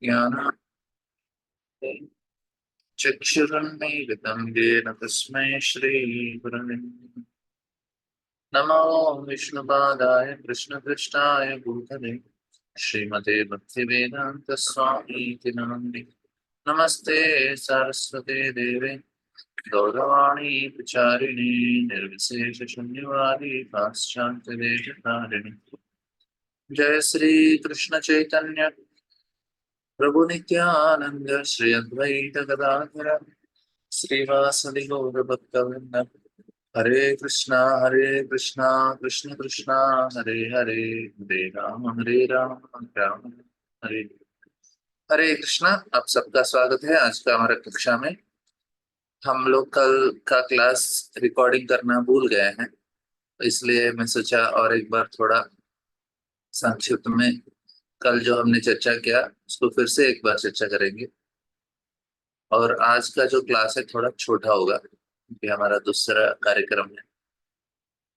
ज्ञानानन्दं चक्षुरुन्मीलितं येन तस्मै श्रीगुरवे नमो विष्णुपादाय कृष्णपृष्ठाय भूतले श्रीमते भक्तिवेदान्तस्वामीति नाम्नि नमस्ते सरस्वते देवे गौरवाणी प्रचारिणे निर्विशेषशून्यवादी पाश्चात्यदेशतारिणे जय श्री कृष्ण चैतन्य प्रभु नित्यानंद श्री अद्वैत गदाधर श्रीवासदि गौर भक्तवृंद हरे कृष्णा कृष्ण कृष्णा हरे हरे हरे राम राम हरे हरे कृष्णा। आप सबका स्वागत है आज का हमारे कक्षा में। हम लोग कल का क्लास रिकॉर्डिंग करना भूल गए हैं, तो इसलिए मैं सोचा और एक बार थोड़ा संक्षिप्त में कल जो हमने चर्चा किया उसको फिर से एक बार चर्चा करेंगे। और आज का जो क्लास है थोड़ा छोटा होगा क्योंकि हमारा दूसरा कार्यक्रम है,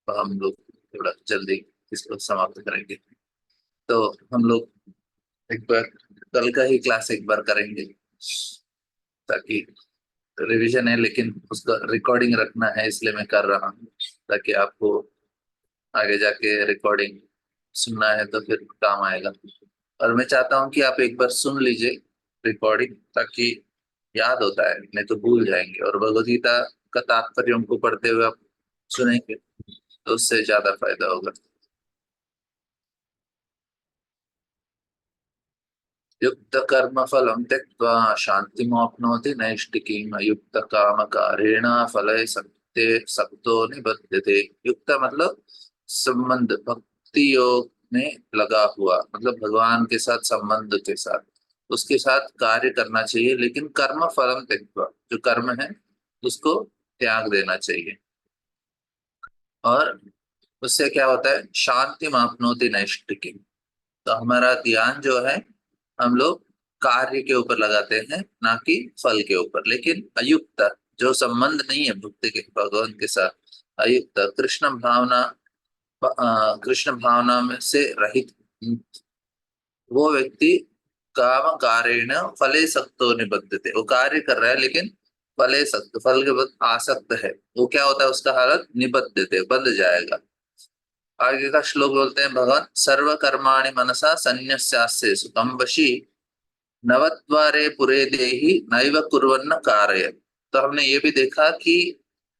तो हम लोग थोड़ा जल्दी इसको समाप्त करेंगे। तो हम लोग एक बार कल का ही क्लास एक बार करेंगे, ताकि रिवीजन है लेकिन उसका रिकॉर्डिंग रखना है, इसलिए मैं कर रहा हूँ ताकि आपको आगे जाके रिकॉर्डिंग सुनना है तो फिर काम आएगा। और मैं चाहता हूँ कि आप एक बार सुन लीजिए रिकॉर्डिंग, ताकि याद होता है, नहीं तो भूल जाएंगे। और भगवद गीता का तात्पर्य उनको पढ़ते हुए आप सुनेंगे तो उससे ज्यादा फायदा होगा। युक्त कर्म फलम त्यक्त्वा शांतिमाप्नोति नैष्ठिकीम् अयुक्त काम कारेण फले सक्ते सक्तो निबध्यते। युक्त मतलब संबंध, भक्ति योग में लगा हुआ, मतलब भगवान के साथ संबंध के साथ उसके साथ कार्य करना चाहिए, लेकिन कर्म फलम त्यक्त्वा, जो कर्म है उसको त्याग देना चाहिए। और उससे क्या होता है, शांति मापनोति नैष्ठिकी। तो हमारा ध्यान जो है हम लोग कार्य के ऊपर लगाते हैं, ना कि फल के ऊपर। लेकिन अयुक्त, जो संबंध नहीं है भक्ति के भगवान के साथ, अयुक्त कृष्ण भावना, कृष्ण भावना में से रहित वो व्यक्ति काम कारेण फले सक्तो निबद्धते। वो कार्य कर रहा है लेकिन फले सक्त, फल के बाद आसक्त है, वो क्या होता है, उसका हालत निबद्धते, बंध जाएगा। आगे का श्लोक बोलते हैं भगवान, सर्व कर्माणि मनसा संन्यस्यास्ते सुखम वशी नवद्वारे पुरे देहि नैव कुर्वन्न कारय। तो हमने ये भी देखा कि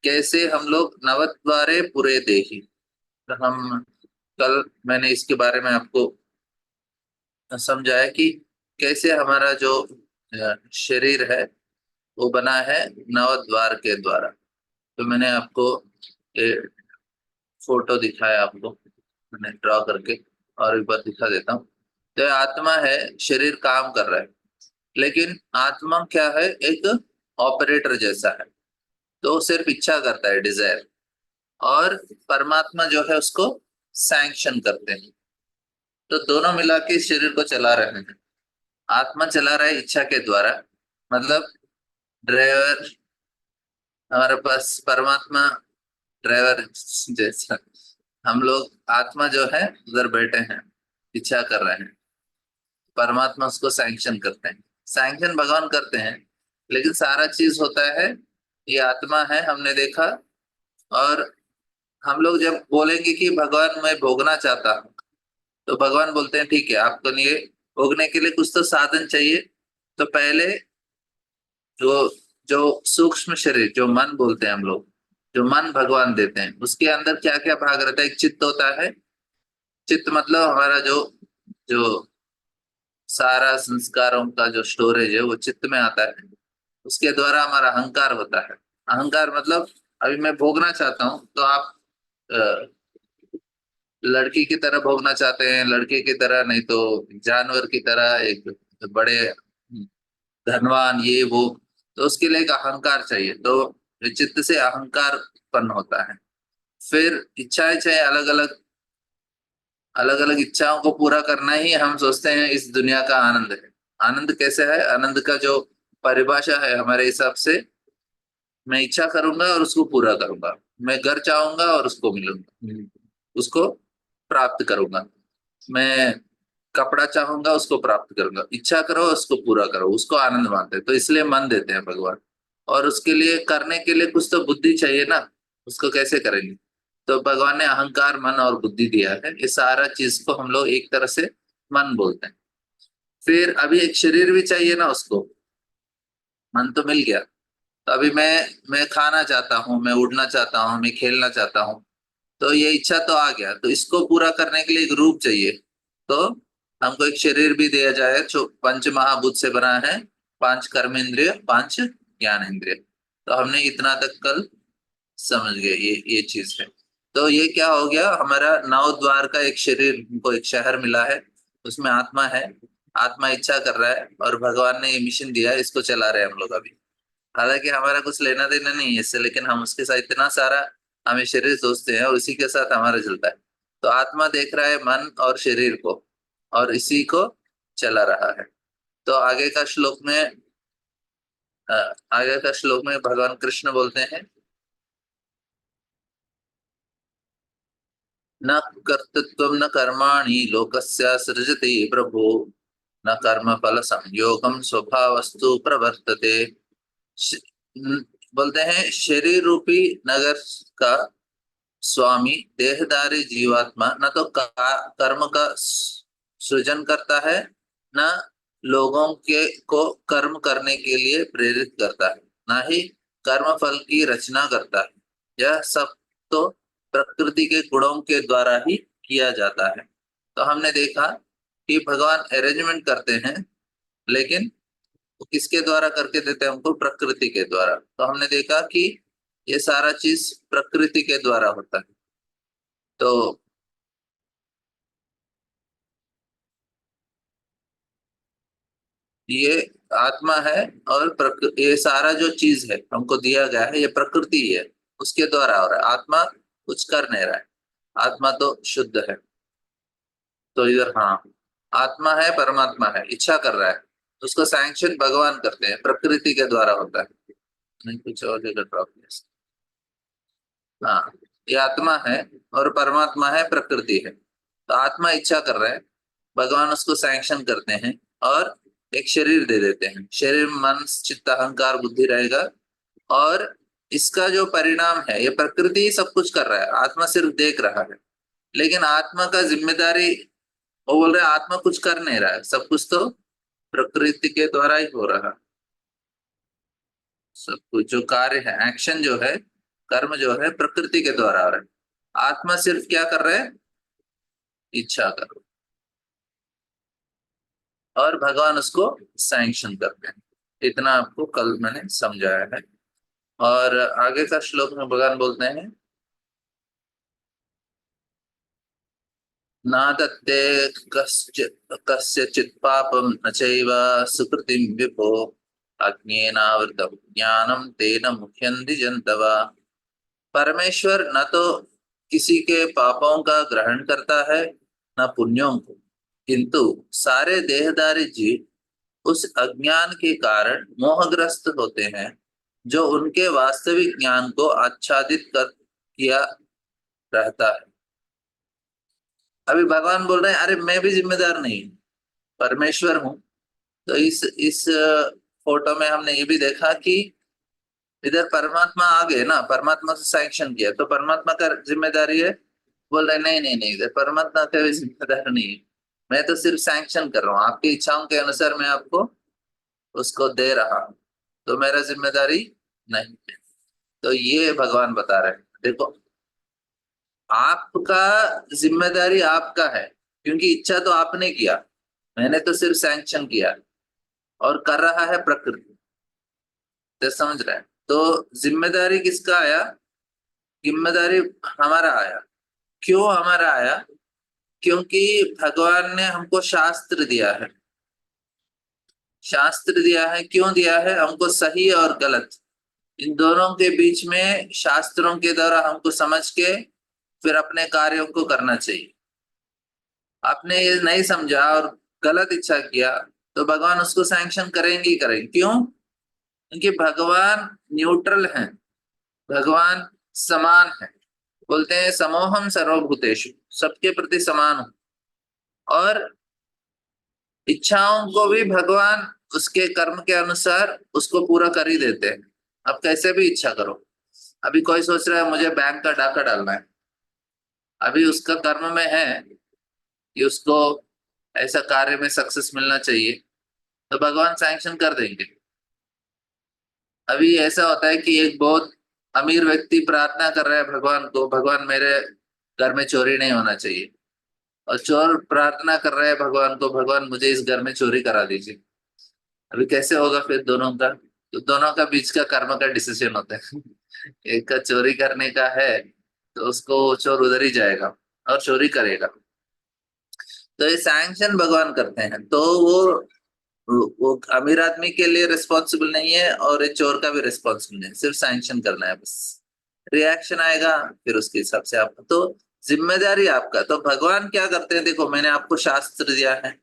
कैसे हम लोग नवद्वारे पुरे देहि, तो हम कल मैंने इसके बारे में आपको समझाया कि कैसे हमारा जो शरीर है वो बना है नवद्वार के द्वारा। तो मैंने आपको ये फोटो दिखाया, आपको मैंने ड्रॉ करके, और एक बार दिखा देता हूँ। तो ये आत्मा है, शरीर काम कर रहा है, लेकिन आत्मा क्या है, एक ऑपरेटर जैसा है। तो वो सिर्फ इच्छा करता है, डिजायर, और परमात्मा जो है उसको सैंक्शन करते हैं। तो दोनों मिला के इस शरीर को चला रहे हैं। आत्मा चला रहा है इच्छा के द्वारा, मतलब ड्राइवर, हमारे पास परमात्मा ड्राइवर जैसा, हम लोग आत्मा जो है उधर बैठे हैं, इच्छा कर रहे हैं, परमात्मा उसको सैंक्शन करते हैं। सैंक्शन भगवान करते हैं, लेकिन सारा चीज होता है, ये आत्मा है हमने देखा। और हम लोग जब बोलेंगे कि भगवान मैं भोगना चाहता हूँ, तो भगवान बोलते हैं ठीक है, आपको लिए भोगने के लिए कुछ तो साधन चाहिए। तो पहले जो जो सूक्ष्म शरीर, जो मन बोलते हैं हम लोग, जो मन भगवान देते हैं, उसके अंदर क्या क्या भाग रहता है। एक चित्त होता है, चित्त मतलब हमारा जो जो सारा संस्कारों का जो स्टोरेज है वो चित्त में आता है। उसके द्वारा हमारा अहंकार होता है। अहंकार मतलब अभी मैं भोगना चाहता हूँ, तो आप अ, लड़की की तरह भोगना चाहते हैं, लड़के की तरह नहीं तो जानवर की तरह, एक बड़े धनवान, ये वो। तो उसके लिए एक अहंकार चाहिए, तो चित्त से अहंकार उत्पन्न होता है। फिर इच्छाएं चाहे अलग अलग, अलग अलग इच्छाओं को पूरा करना ही हम सोचते हैं इस दुनिया का आनंद है। आनंद कैसे है, आनंद का जो परिभाषा है हमारे हिसाब से, मैं इच्छा करूंगा और उसको पूरा करूंगा, मैं घर चाहूंगा और उसको मिलूंगा, उसको प्राप्त करूंगा। मैं कपड़ा चाहूंगा उसको प्राप्त करूंगा, इच्छा करो उसको पूरा करो, उसको आनंद मानते हैं, तो इसलिए मन देते हैं भगवान। और उसके लिए करने के लिए कुछ तो बुद्धि चाहिए ना, उसको कैसे करेंगे? तो भगवान ने अहंकार, मन और बुद्धि दिया है, ये सारा चीज को हम लोग एक तरह से मन बोलते हैं। फिर अभी एक शरीर भी चाहिए ना उसको, मन तो मिल गया, तो अभी मैं खाना चाहता हूँ, मैं उड़ना चाहता हूँ, मैं खेलना चाहता हूँ, तो ये इच्छा तो आ गया, तो इसको पूरा करने के लिए एक रूप चाहिए। तो हमको एक शरीर भी दिया जाए जो पंच महाभूत से बना है, पांच कर्म इंद्रिय, पांच ज्ञान इंद्रिय। तो हमने इतना तक कल समझ गए, ये चीज है। तो ये क्या हो गया, हमारा नौ द्वार का एक शरीर, हमको एक शहर मिला है, उसमें आत्मा है। आत्मा इच्छा कर रहा है और भगवान ने ये मिशन दिया है, इसको चला रहे हैं हम लोग अभी। हालांकि हमारा कुछ लेना देना नहीं है इससे, लेकिन हम उसके साथ इतना सारा हमें शरीर सोचते हैं और उसी के साथ हमारा चलता है। तो आत्मा देख रहा है मन और शरीर को, और इसी को चला रहा है। तो अ, आगे का श्लोक में भगवान कृष्ण बोलते हैं, न कर्तृत्वं न कर्माणि लोकस्य सृजति प्रभु, न कर्म फल संयोगम स्वभावस्तु प्रवर्तते। श- बोलते हैं शरीर रूपी नगर का स्वामी देहधारी जीवात्मा न तो कर्म का सृजन करता है, न लोगों के को कर्म करने के लिए प्रेरित करता है, न ही कर्म फल की रचना करता है। यह सब तो प्रकृति के गुणों के द्वारा ही किया जाता है। तो हमने देखा कि भगवान अरेंजमेंट करते हैं, लेकिन वो किसके द्वारा करके देते हैं हमको? प्रकृति के द्वारा। तो हमने देखा कि ये सारा चीज प्रकृति के द्वारा होता है। तो ये आत्मा है, और ये सारा जो चीज है हमको दिया गया है, ये प्रकृति ही है, उसके द्वारा हो रहा है। आत्मा कुछ कर नहीं रहा है, आत्मा तो शुद्ध है। तो इधर हाँ, आत्मा है, परमात्मा है, इच्छा कर रहा है, उसको सैंक्शन भगवान करते हैं, प्रकृति के द्वारा होता है। नहीं कुछ और जगह प्रॉब्लम। हाँ, ये आत्मा है और परमात्मा है, प्रकृति है। तो आत्मा इच्छा कर रहा है, भगवान उसको सैंक्शन करते हैं और एक शरीर दे देते हैं। शरीर मन चित्त अहंकार बुद्धि रहेगा, और इसका जो परिणाम है, ये प्रकृति ही सब कुछ कर रहा है, आत्मा सिर्फ देख रहा है। लेकिन आत्मा का जिम्मेदारी, वो बोल रहे हैं आत्मा कुछ कर नहीं रहा है, सब कुछ तो प्रकृति के द्वारा ही हो रहा है। सब कुछ जो कार्य है, एक्शन जो है, कर्म जो है, प्रकृति के द्वारा हो रहा है। आत्मा सिर्फ क्या कर रहा है? इच्छा कर रहा है, और भगवान उसको सैंक्शन करते हैं। इतना आपको कल मैंने समझाया है। और आगे का श्लोक में भगवान बोलते हैं, नादत्ते कस्यचित् पापं न चैव सुकृतिं विभो, अज्ञेनावृतं ज्ञानं तेन मुह्यन्ति जन्तवः। परमेश्वर न तो किसी के पापों का ग्रहण करता है, न पुण्यों को, किंतु सारे देहधारी जीव उस अज्ञान के कारण मोहग्रस्त होते हैं, जो उनके वास्तविक ज्ञान को आच्छादित कर किया रहता है। अभी भगवान बोल रहे हैं, अरे मैं भी जिम्मेदार नहीं हूँ, परमेश्वर हूँ। तो इस फोटो में हमने ये भी देखा कि इधर परमात्मा आ गए ना, परमात्मा से सैंक्शन किया, तो परमात्मा का जिम्मेदारी है। बोल रहे नहीं नहीं नहीं, इधर परमात्मा का भी जिम्मेदार नहीं है, मैं तो सिर्फ सैंक्शन कर रहा हूँ, आपकी इच्छाओं के अनुसार मैं आपको उसको दे रहा हूँ, तो मेरा जिम्मेदारी नहीं है। तो ये भगवान बता रहे हैं, देखो आपका जिम्मेदारी आपका है, क्योंकि इच्छा तो आपने किया, मैंने तो सिर्फ सैंक्शन किया, और कर रहा है प्रकृति। तो समझ रहे हैं? तो जिम्मेदारी किसका आया? जिम्मेदारी हमारा आया। क्यों हमारा आया? क्योंकि भगवान ने हमको शास्त्र दिया है। शास्त्र दिया है, क्यों दिया है? हमको सही और गलत, इन दोनों के बीच में शास्त्रों के द्वारा हमको समझ के फिर अपने कार्यों को करना चाहिए। आपने ये नहीं समझा और गलत इच्छा किया, तो भगवान उसको सैंक्शन करेंगे ही करेंगे। क्यों? क्योंकि भगवान न्यूट्रल हैं, भगवान समान है। बोलते हैं समोहम सर्वभूतेषु, सबके प्रति समान हूं। और इच्छाओं को भी भगवान उसके कर्म के अनुसार उसको पूरा कर ही देते हैं। अब कैसे भी इच्छा करो, अभी कोई सोच रहा है मुझे बैंक का डाका डालना है, अभी उसका कर्म में है कि उसको ऐसा कार्य में सक्सेस मिलना चाहिए, तो भगवान सैंक्शन कर देंगे। अभी ऐसा होता है कि एक बहुत अमीर व्यक्ति प्रार्थना कर रहा है भगवान को, भगवान मेरे घर में चोरी नहीं होना चाहिए, और चोर प्रार्थना कर रहा है भगवान को, भगवान मुझे इस घर में चोरी करा दीजिए। अभी कैसे होगा फिर दोनों का? तो दोनों का बीच का कर्म का डिसीजन होता है। एक का चोरी करने का है, तो उसको चोर उधर ही जाएगा और चोरी करेगा। तो ये सैंक्शन भगवान करते हैं, तो वो अमीर आदमी के लिए रिस्पॉन्सिबल नहीं है और ये चोर का भी रिस्पॉन्सिबल नहीं है, सिर्फ सैंक्शन करना है बस। रिएक्शन आएगा फिर उसके हिसाब से आप, तो जिम्मेदारी आपका। तो भगवान क्या करते हैं, देखो मैंने आपको शास्त्र दिया है,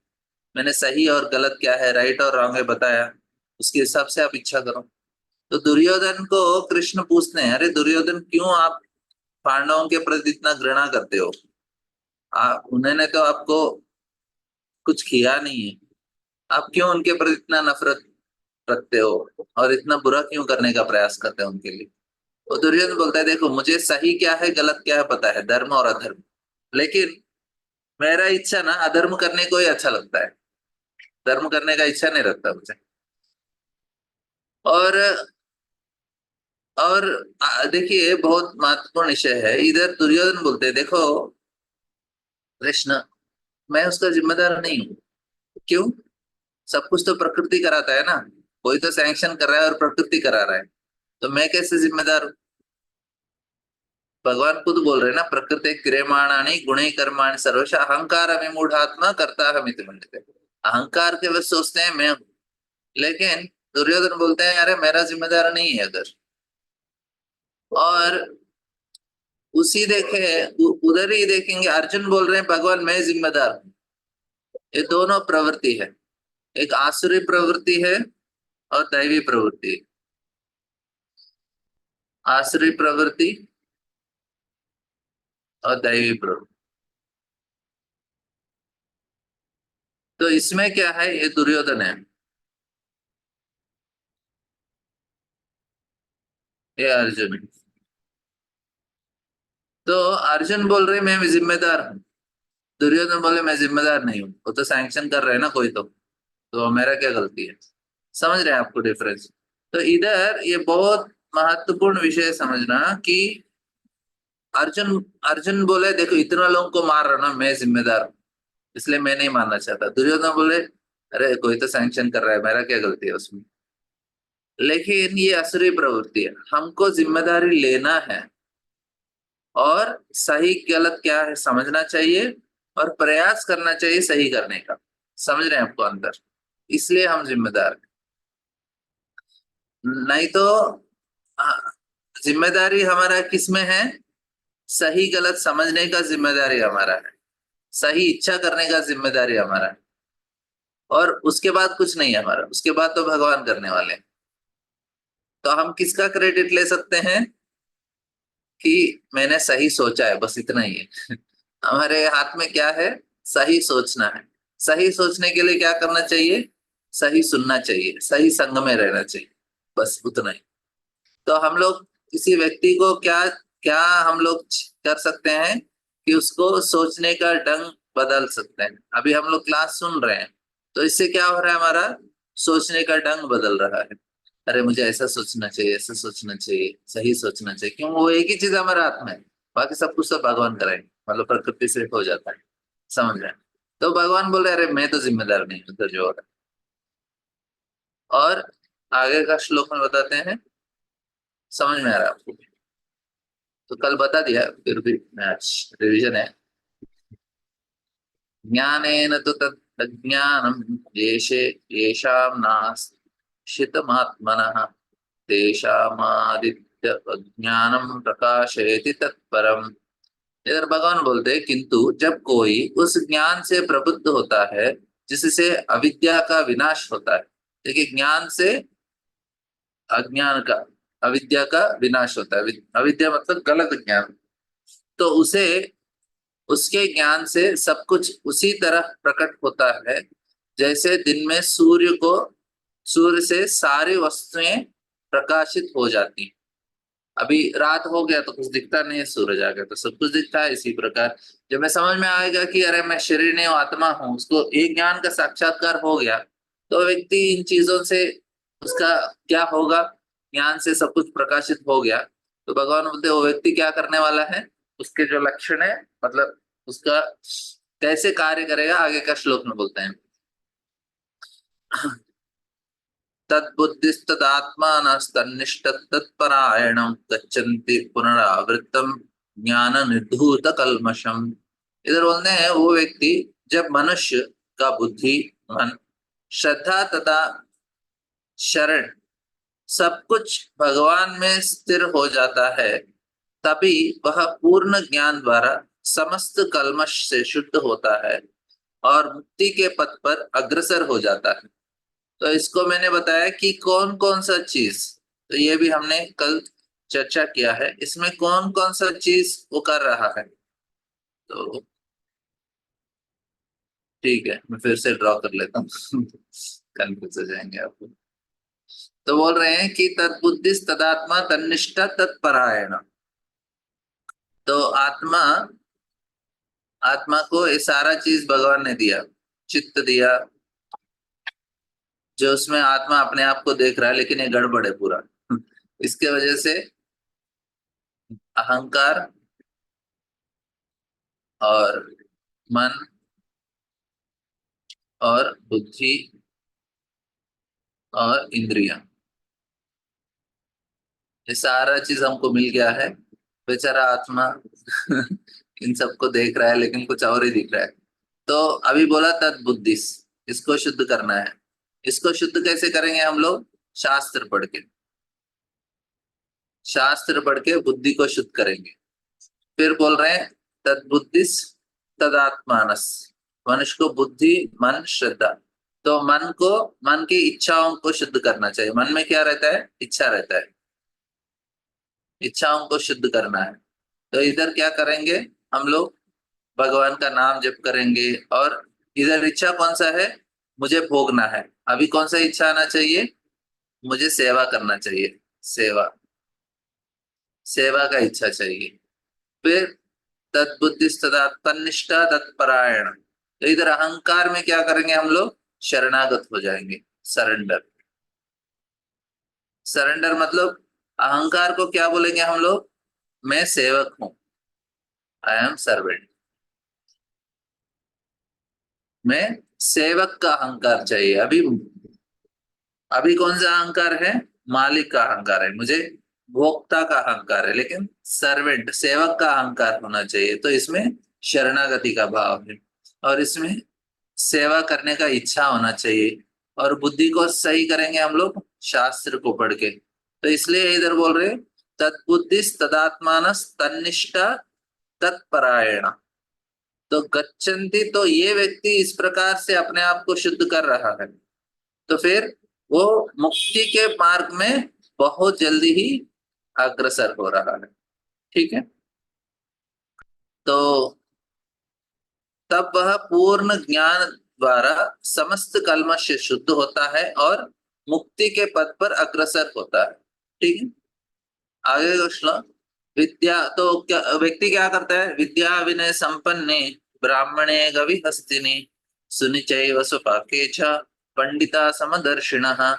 मैंने सही और गलत क्या है, राइट और रॉन्ग है बताया, उसके हिसाब से आप इच्छा करो। तो दुर्योधन को कृष्ण पूछते हैं, अरे दुर्योधन क्यों आप पांडवों के प्रति इतना घृणा करते हो? उन्होंने तो आपको कुछ किया नहीं है, आप क्यों उनके प्रति इतना नफरत रखते हो और इतना बुरा क्यों करने का प्रयास करते हो उनके लिए? वो दुर्योधन बोलता है, देखो मुझे सही क्या है गलत क्या है पता है, धर्म और अधर्म, लेकिन मेरा इच्छा ना अधर्म करने को ही अच्छा लगता है, धर्म करने का इच्छा नहीं रखता मुझे। और और देखिए बहुत महत्वपूर्ण विषय है, इधर दुर्योधन बोलते हैं, देखो कृष्ण, मैं उसका जिम्मेदार नहीं हूँ। क्यों? सब कुछ तो प्रकृति कराता है ना, कोई तो सैंक्शन कर रहा है और प्रकृति करा रहा है, तो मैं कैसे जिम्मेदार हूँ? भगवान खुद बोल रहे हैं ना, प्रकृति क्रियमाणानि गुणे कर्माणि सर्वश अहंकार विमूढ़ात्मा करता हमिति मन्यते। अहंकार के बस सोचते हैं मैं हूं। लेकिन दुर्योधन बोलते हैं अरे मेरा जिम्मेदार नहीं है अगर। और उसी देखे उधर ही देखेंगे अर्जुन बोल रहे हैं भगवान मैं जिम्मेदार हूं। ये दोनों प्रवृत्ति है, एक आसुरी प्रवृत्ति है और दैवी प्रवृत्ति है। आसुरी प्रवृत्ति और दैवी प्रवृत्ति। तो इसमें क्या है, ये दुर्योधन है, ये अर्जुन है। तो अर्जुन बोल रहे मैं जिम्मेदार हूँ, दुर्योधन बोले मैं जिम्मेदार नहीं हूँ, वो तो सैंक्शन कर रहे हैं ना कोई तो मेरा क्या गलती है? समझ रहे हैं आपको डिफरेंस? तो इधर ये बहुत महत्वपूर्ण विषय समझना कि अर्जुन अर्जुन बोले देखो इतना लोगों को मार रहा ना, मैं जिम्मेदार हूँ, इसलिए मैं नहीं मानना चाहता। दुर्योधन बोले अरे कोई तो सैंक्शन कर रहा है, मेरा क्या गलती है उसमें? लेकिन ये असुरी प्रवृत्ति है, हमको जिम्मेदारी लेना है और सही गलत क्या है समझना चाहिए और प्रयास करना चाहिए सही करने का। समझ रहे हैं आपको अंदर? इसलिए हम जिम्मेदार हैं। नहीं तो हाँ, जिम्मेदारी हमारा किसमें है? सही गलत समझने का जिम्मेदारी हमारा है, सही इच्छा करने का जिम्मेदारी हमारा है, और उसके बाद कुछ नहीं है हमारा, उसके बाद तो भगवान करने वाले हैं। तो हम किसका क्रेडिट ले सकते हैं कि मैंने सही सोचा है, बस इतना ही है। हमारे हाथ में क्या है? सही सोचना है। सही सोचने के लिए क्या करना चाहिए? सही सुनना चाहिए, सही संग में रहना चाहिए, बस उतना ही। तो हम लोग किसी व्यक्ति को क्या क्या हम लोग कर सकते हैं कि उसको सोचने का ढंग बदल सकते हैं। अभी हम लोग क्लास सुन रहे हैं, तो इससे क्या हो रहा है, हमारा सोचने का ढंग बदल रहा है। अरे मुझे ऐसा सोचना चाहिए, ऐसा सोचना चाहिए, सही सोचना चाहिए। क्यों? वो एक ही चीज हमारे हाथ में है, बाकी सब कुछ तो भगवान कराएंगे, मतलब प्रकृति से हो जाता है। समझ रहे हैं? तो भगवान बोले अरे मैं तो जिम्मेदार नहीं हूँ, तो जो हो रहा है। और आगे का श्लोक में बताते हैं, समझ में आ रहा है आपको? तो कल बता दिया, फिर भी आज रिवीजन है। ज्ञानेन तु तत् अज्ञानम येषे येषां नास्तितमात्मनः तेषामादित्य अज्ञानम प्रकाशयति तत्परम। इधर भगवान बोलते हैं किंतु जब कोई उस ज्ञान से प्रबुद्ध होता है जिससे अविद्या का विनाश होता है। देखिए ज्ञान से अज्ञान का, अविद्या का विनाश होता है। अविद्या मतलब गलत ज्ञान। तो उसे, उसके ज्ञान से सब कुछ उसी तरह प्रकट होता है जैसे दिन में सूर्य से सारी वस्तुएं प्रकाशित हो जाती हैं। अभी रात हो गया तो कुछ दिखता नहीं है, सूरज आ गया तो सब कुछ दिखता है। इसी प्रकार जब मैं समझ में आएगा कि अरे मैं शरीर नहीं हूँ, आत्मा हूँ, उसको एक ज्ञान का साक्षात्कार हो गया, तो व्यक्ति इन चीजों से उसका क्या होगा, ज्ञान से सब कुछ प्रकाशित हो गया, तो भगवान बोलते हैं वो व्यक्ति क्या करने वाला है, उसके जो लक्षण है, मतलब उसका कैसे कार्य करेगा, आगे का श्लोक में बोलते हैं। तद्बुद्धिस्तदात्मानस्तन्निष्ठ तत्परायणं गच्छन्ति पुनरावृत्तम ज्ञान निर्धूत कल्मषम। इधर बोलते हैं वो व्यक्ति जब मनुष्य का बुद्धि, मन, श्रद्धा तथा शरण सब कुछ भगवान में स्थिर हो जाता है, तभी वह पूर्ण ज्ञान द्वारा समस्त कल्मश से शुद्ध होता है और मुक्ति के पथ पर अग्रसर हो जाता है। तो इसको मैंने बताया कि कौन कौन सा चीज, तो ये भी हमने कल चर्चा किया है, इसमें कौन कौन सा चीज वो कर रहा है। तो ठीक है, मैं फिर से ड्रॉ कर लेता हूँ कंफ्यूज हो जाएंगे आप। तो बोल रहे हैं कि तत्बुद्धि तदात्मा तन्निष्ठा तत्परायण। तो आत्मा, आत्मा को ये सारा चीज भगवान ने दिया, चित्त दिया, जो उसमें आत्मा अपने आप को देख रहा है, लेकिन ये गड़बड़ है पूरा इसके वजह से अहंकार और मन और बुद्धि और इंद्रियां, ये सारा चीज हमको मिल गया है। बेचारा आत्मा इन सबको देख रहा है, लेकिन कुछ और ही दिख रहा है। तो अभी बोला तद बुद्धि, इसको शुद्ध करना है। इसको शुद्ध कैसे करेंगे हम लोग? शास्त्र पढ़ के, शास्त्र पढ़ के बुद्धि को शुद्ध करेंगे। फिर बोल रहे हैं तद बुद्धिस तदात्मानस, मनुष्य को बुद्धि, मन, श्रद्धा, तो मन को, मन की इच्छाओं को शुद्ध करना चाहिए। मन में क्या रहता है? इच्छा रहता है, इच्छाओं को शुद्ध करना है। तो इधर क्या करेंगे हम लोग? भगवान का नाम जप करेंगे। और इधर इच्छा कौन सा है? मुझे भोगना है। अभी कौन सा इच्छा आना चाहिए? मुझे सेवा करना चाहिए, सेवा, सेवा का इच्छा चाहिए। फिर तत्बुद्धि तदा तन्निष्ठा तत्परायण, तो इधर अहंकार में क्या करेंगे हम लोग? शरणागत हो जाएंगे, सरेंडर। सरेंडर मतलब अहंकार को क्या बोलेंगे हम लोग? मैं सेवक हूं, आई एम सर्वेंट। मैं सेवक का अहंकार चाहिए। अभी अभी कौन सा अहंकार है? मालिक का अहंकार है, मुझे भोक्ता का अहंकार है, लेकिन सर्वेंट, सेवक का अहंकार होना चाहिए। तो इसमें शरणागति का भाव है, और इसमें सेवा करने का इच्छा होना चाहिए। और बुद्धि को सही करेंगे हम लोग शास्त्र को पढ़ के। तो इसलिए इधर बोल रहे तत्बुद्धि तदात्मानस तन्निष्ठा तत्परायण। तो गच्छन्ति, तो ये व्यक्ति इस प्रकार से अपने आप को शुद्ध कर रहा है, तो फिर वो मुक्ति के मार्ग में बहुत जल्दी ही अग्रसर हो रहा है। ठीक है, तो तब वह पूर्ण ज्ञान द्वारा समस्त कल्मश से शुद्ध होता है और मुक्ति के पथ पर अग्रसर होता है। ठीक है, आगे का श्लोक। विद्या, तो क्या व्यक्ति क्या करता है? विद्या विनय संपन्ने ब्राह्मणे गवि हस्तिनि सुनिचैव स्वपाके च पंडिता समदर्शिनः।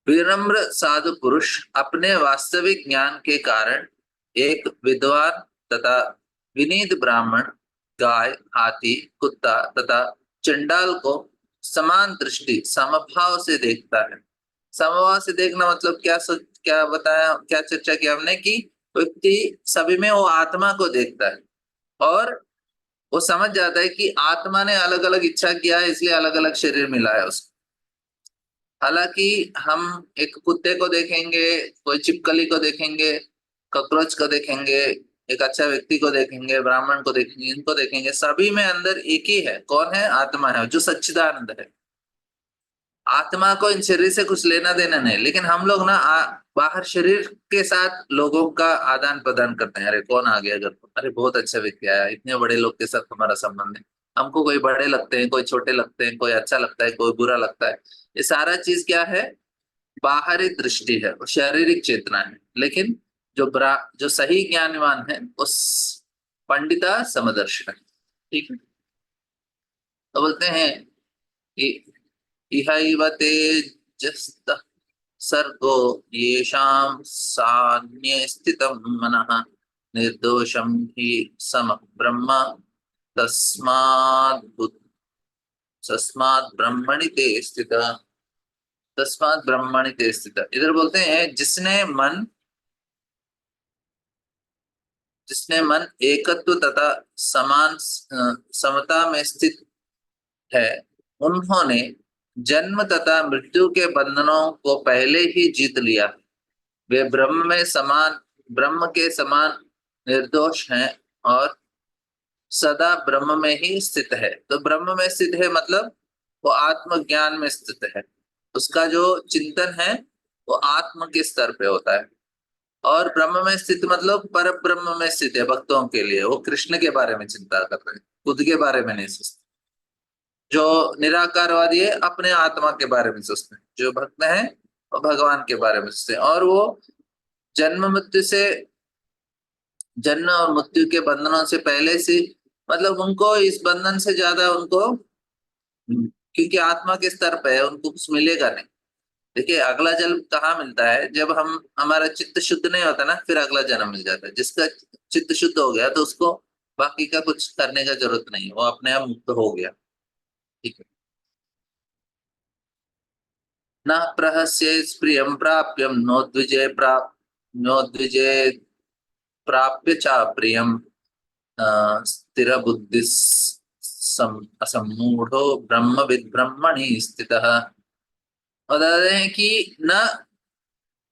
विनम्र साधु पुरुष अपने वास्तविक ज्ञान के कारण एक विद्वान तथा विनीत ब्राह्मण, गाय, हाथी, कुत्ता तथा चंडाल को समान दृष्टि, समभाव से देखता है। समभाव से देखना मतलब क्या? क्या बताया, क्या चर्चा की हमने कि व्यक्ति सभी में वो आत्मा को देखता है, और वो समझ जाता है कि आत्मा ने अलग अलग इच्छा किया है, इसलिए अलग अलग शरीर मिला है उसको। हालांकि हम एक कुत्ते को देखेंगे, कोई छिपकली को देखेंगे, कॉकरोच को देखेंगे, एक अच्छा व्यक्ति को देखेंगे, ब्राह्मण को देखेंगे, इनको देखेंगे, सभी में अंदर एक ही है। कौन है? आत्मा है, जो सच्चिदानंद है। आत्मा को इन शरीर से कुछ लेना देना नहीं। लेकिन हम लोग ना बाहर शरीर के साथ लोगों का आदान प्रदान करते हैं। अरे कौन आ गया घर पर, अरे बहुत अच्छा व्यक्ति आया, इतने बड़े लोग के साथ हमारा संबंध है, हमको कोई बड़े लगते हैं, कोई छोटे लगते हैं, कोई अच्छा लगता है, कोई बुरा लगता है। ये सारा चीज क्या है? बाहरी दृष्टि है, वो शारीरिक चेतना है। लेकिन जो सही ज्ञानवान है उस पंडिता समदर्शन है। ठीक है। तो बोलते हैं कि इहैव तेजस्तः सर्गो येषां सान्ये स्थितं मनः निर्दोषं हि समः ब्रह्म तस्मात् तस्मात् ब्रह्मणि ते स्थितः। तस्मात् ब्रह्मणि ते स्थितः, इधर बोलते हैं जिसने मन एकत्व तथा समान समता में स्थित है, उन्होंने जन्म तथा मृत्यु के बंधनों को पहले ही जीत लिया। वे ब्रह्म के समान निर्दोष हैं और सदा ब्रह्म में ही स्थित है। तो ब्रह्म में स्थित है मतलब वो आत्मज्ञान में स्थित है। उसका जो चिंतन है वो आत्म के स्तर पे होता है। और ब्रह्म में स्थित मतलब पर ब्रह्म में स्थित है। भक्तों के लिए वो कृष्ण के बारे में चिंता कर रहे हैं, खुद के बारे में नहीं सोचते। जो निराकारवादी है अपने आत्मा के बारे में सोचते हैं, जो भक्त हैं वो भगवान के बारे में सोचते हैं। और वो जन्म मृत्यु से जन्म और मृत्यु के बंधनों से पहले से मतलब उनको इस बंधन से ज्यादा उनको, क्योंकि आत्मा के स्तर पे है, उनको कुछ मिलेगा नहीं। देखिए अगला जन्म कहाँ मिलता है? जब हम हमारा चित्त शुद्ध नहीं होता ना, फिर अगला जन्म मिल जाता है। जिसका चित्त शुद्ध हो गया तो उसको बाकी का कुछ करने का जरूरत नहीं है, वो अपने आप मुक्त हो गया। ठीक है। न प्रहस्ये प्रियम प्राप्यम नोद्विजय प्राप्य चा प्रियम स्थिर बुद्धि असमूढ़ो ब्रह्मविद ब्रह्मणि स्थितः। बता रहे हैं कि न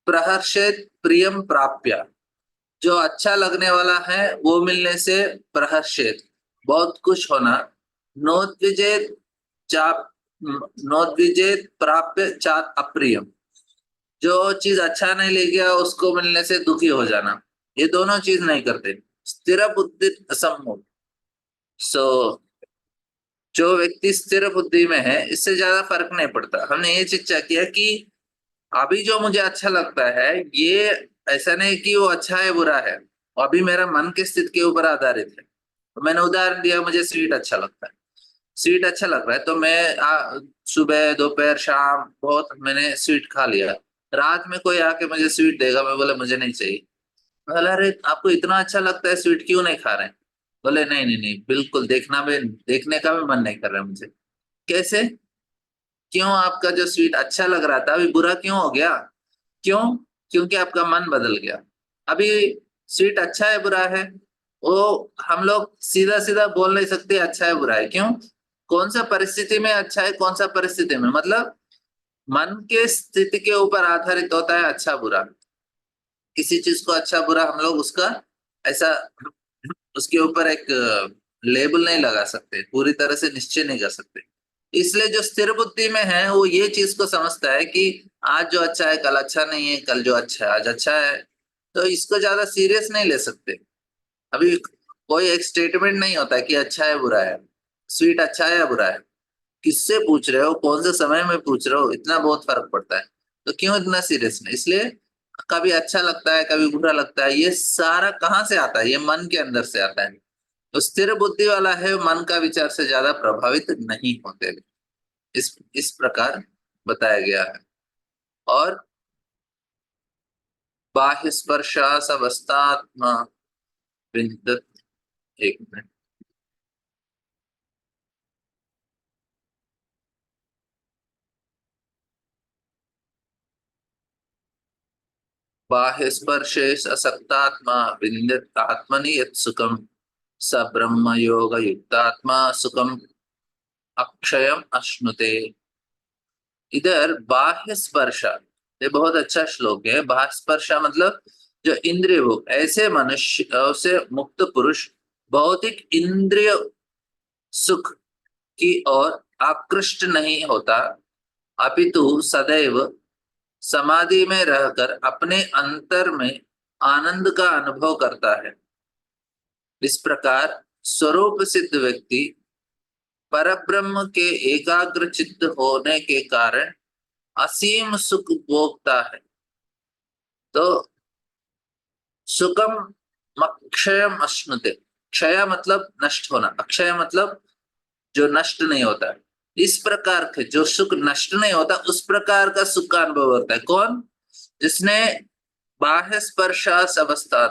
प्रहर्षेत प्रियम प्राप्य, जो अच्छा लगने वाला है वो मिलने से प्रहर्षित बहुत खुश होना। नोद्विजेत चा नोद्विजेत प्राप्य चा अप्रियम, जो चीज अच्छा नहीं ले गया उसको मिलने से दुखी हो जाना, ये दोनों चीज नहीं करते। स्थिर बुद्धि सम्मूढ़। सो जो व्यक्ति स्थिर बुद्धि में है इससे ज्यादा फर्क नहीं पड़ता। हमने ये चर्चा किया कि अभी जो मुझे अच्छा लगता है ये ऐसा नहीं कि वो अच्छा है बुरा है, वो अभी मेरा मन की स्थिति के ऊपर आधारित है। तो मैंने उदाहरण दिया, मुझे स्वीट अच्छा लगता है, स्वीट अच्छा लग रहा है तो मैं सुबह दोपहर शाम बहुत मैंने स्वीट खा लिया। रात में कोई आके मुझे स्वीट देगा, मैं बोले मुझे नहीं चाहिए। बोला अरे आपको इतना अच्छा लगता है स्वीट, क्यों नहीं खा रहे हैं? बोले नहीं नहीं नहीं, बिल्कुल देखने का भी मन नहीं कर रहा है मुझे। कैसे? क्यों? आपका जो स्वीट अच्छा लग रहा था अभी बुरा क्यों हो गया? क्यों? क्योंकि आपका मन बदल गया। अभी स्वीट अच्छा है बुरा है, वो हम लोग सीधा सीधा बोल नहीं सकते अच्छा है बुरा है। क्यों? कौन सा परिस्थिति में अच्छा है, कौन सा परिस्थिति में, मतलब मन के स्थिति के ऊपर आधारित होता है अच्छा बुरा। किसी चीज को अच्छा बुरा हम लोग उसका ऐसा उसके ऊपर एक लेबल नहीं लगा सकते, पूरी तरह से निश्चय नहीं कर सकते। इसलिए जो स्थिर बुद्धि में है वो ये चीज को समझता है कि आज जो अच्छा है कल अच्छा नहीं है, कल जो अच्छा है आज अच्छा है। तो इसको ज्यादा सीरियस नहीं ले सकते। अभी कोई एक स्टेटमेंट नहीं होता कि अच्छा है बुरा है, स्वीट अच्छा है या बुरा है। किससे पूछ रहे हो, कौन से समय में पूछ रहे हो, इतना बहुत फर्क पड़ता है। तो क्यों इतना सीरियस नहीं? इसलिए कभी अच्छा लगता है कभी बुरा लगता है, ये सारा कहाँ से आता है? ये मन के अंदर से आता है। तो स्थिर बुद्धि वाला है मन का विचार से ज्यादा प्रभावित नहीं होते। इस प्रकार बताया गया है। और बाह्य स्पर्शासवस्थात्मा विन्दत। एक मिनट। बाह्य स्पर्शे असक्तात्मा विन्दत आत्मनि यत् सुखम स ब्रह्म योग युक्तात्मा सुखम अक्षयम अश्नुते। इधर बाह्य स्पर्श, ये बहुत अच्छा श्लोक है। बाह्य स्पर्श मतलब जो इंद्रिय भोग, ऐसे मनुष्य से मुक्त पुरुष भौतिक इंद्रिय सुख की ओर आकृष्ट नहीं होता, अपितु सदैव समाधि में रहकर अपने अंतर में आनंद का अनुभव करता है। इस प्रकार स्वरूप सिद्ध व्यक्ति परब्रह्म के एकाग्र चित्त होने के कारण असीम सुख भोगता है। तो सुखम अक्षयम अश्नुते, क्षय मतलब नष्ट होना, अक्षय मतलब जो नष्ट नहीं होता है। इस प्रकार के जो सुख नष्ट नहीं होता उस प्रकार का सुख का अनुभव होता है। कौन? जिसने बाह्य स्पर्शास अवस्था,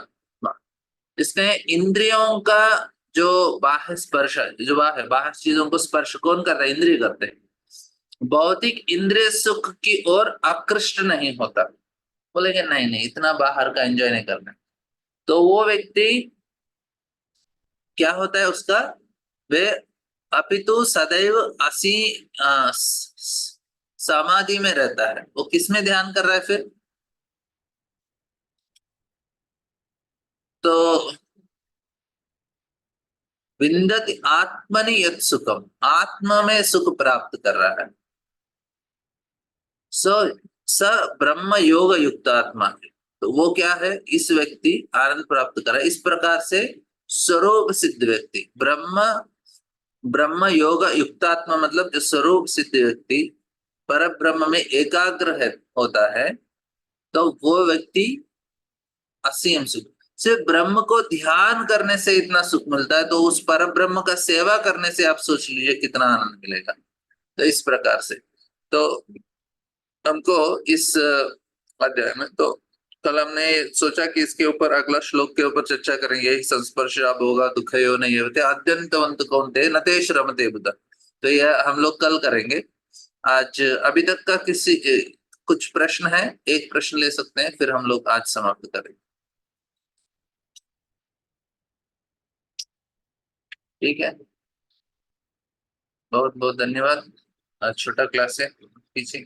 जिसने इंद्रियों का जो बाह्य स्पर्श, जो बाह्य बाह्य चीजों को स्पर्श कौन कर रहा है? इंद्रिय करते हैं। भौतिक इंद्रिय सुख की ओर आकृष्ट नहीं होता। बोलेंगे नहीं नहीं इतना बाहर का एंजॉय नहीं करना, तो वो व्यक्ति क्या होता है उसका? वे अपितु सदैव असी समाधि में रहता है। वो किस में ध्यान कर रहा है फिर? तो विंदति आत्मनि यत् सुखम, आत्मा में सुख प्राप्त कर रहा है। स स ब्रह्म योग युक्त आत्मा है। तो वो क्या है? इस व्यक्ति आनंद प्राप्त कर रहा है। इस प्रकार से स्वरूप सिद्ध व्यक्ति, ब्रह्म ब्रह्म योग युक्तात्मा मतलब जो स्वरूप सिद्ध व्यक्ति पर ब्रह्म में एकाग्र है होता है, तो वो व्यक्ति असीम सुख, सिर्फ ब्रह्म को ध्यान करने से इतना सुख मिलता है, तो उस पर ब्रह्म का सेवा करने से आप सोच लीजिए कितना आनंद मिलेगा। तो इस प्रकार से तो हमको इस अध्याय में, तो कल हमने सोचा कि इसके ऊपर अगला श्लोक के ऊपर चर्चा करेंगे। संस्पर्शा भोगा दुखयो नहीं होते अद्यंतवंत कौन्ते न ते श्रमते बुधा। तो यह हम लोग कल करेंगे। आज अभी तक का किसी कुछ प्रश्न है? एक प्रश्न ले सकते हैं, फिर हम लोग आज समाप्त करेंगे। ठीक है, बहुत बहुत धन्यवाद। आज छोटा क्लास है पीछे।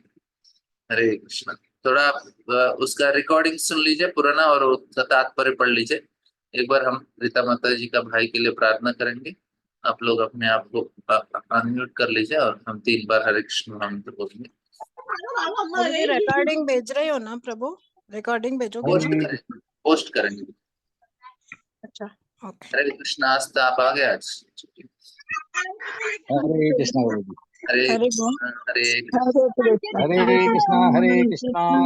हरे कृष्णा। थोड़ा उसका रिकॉर्डिंग सुन लीजिए पुराना और उसका तात्पर्य पढ़ लीजिए। एक बार हम रीता माता जी का भाई के लिए प्रार्थना करेंगे। आप लोग अपने आप को अनम्यूट कर लीजिए और हम 3 बार हरे कृष्ण मंत्र बोलेंगे। रिकॉर्डिंग भेज रहे हो ना प्रभु? रिकॉर्डिंग भेजोगे पोस्ट ना? करेंगे, पोस्ट करेंगे। अच्छा ओके। हरे कृष्ण। आज तो आप आ गए आज। हरे कृष्णा गुरु जी। हरे हरे कृष्ण हरे हरे कृष्णा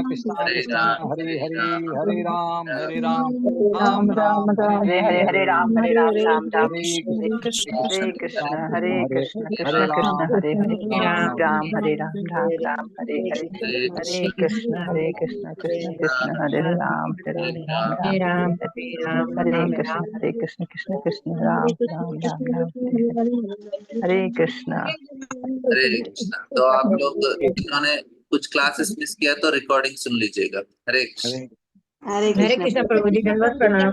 कृष्णा हरे कृष्णा राम हरे हरे हरे राम हरे राम राम राम हरे हरे हरे हरे राम हरे राम राम हरे हरे कृष्णा हरे कृष्णा कृष्ण हरे हरे कृष्ण हरे कृष्ण कृष्ण राम हरे हरे राम हरे राम राम हरे हरे हरे हरे कृष्ण कृष्ण कृष्ण कृष्ण हरे राम राम हरे कृष्ण कृष्ण कृष्ण राम हरे कृष्ण। हरे कृष्णा। तो आप लोग जिन्होंने कुछ क्लासेस मिस किया तो रिकॉर्डिंग सुन लीजिएगा। हरे कृष्ण। हरे हरे कृष्ण प्रभु जी, दंडवत प्रणाम।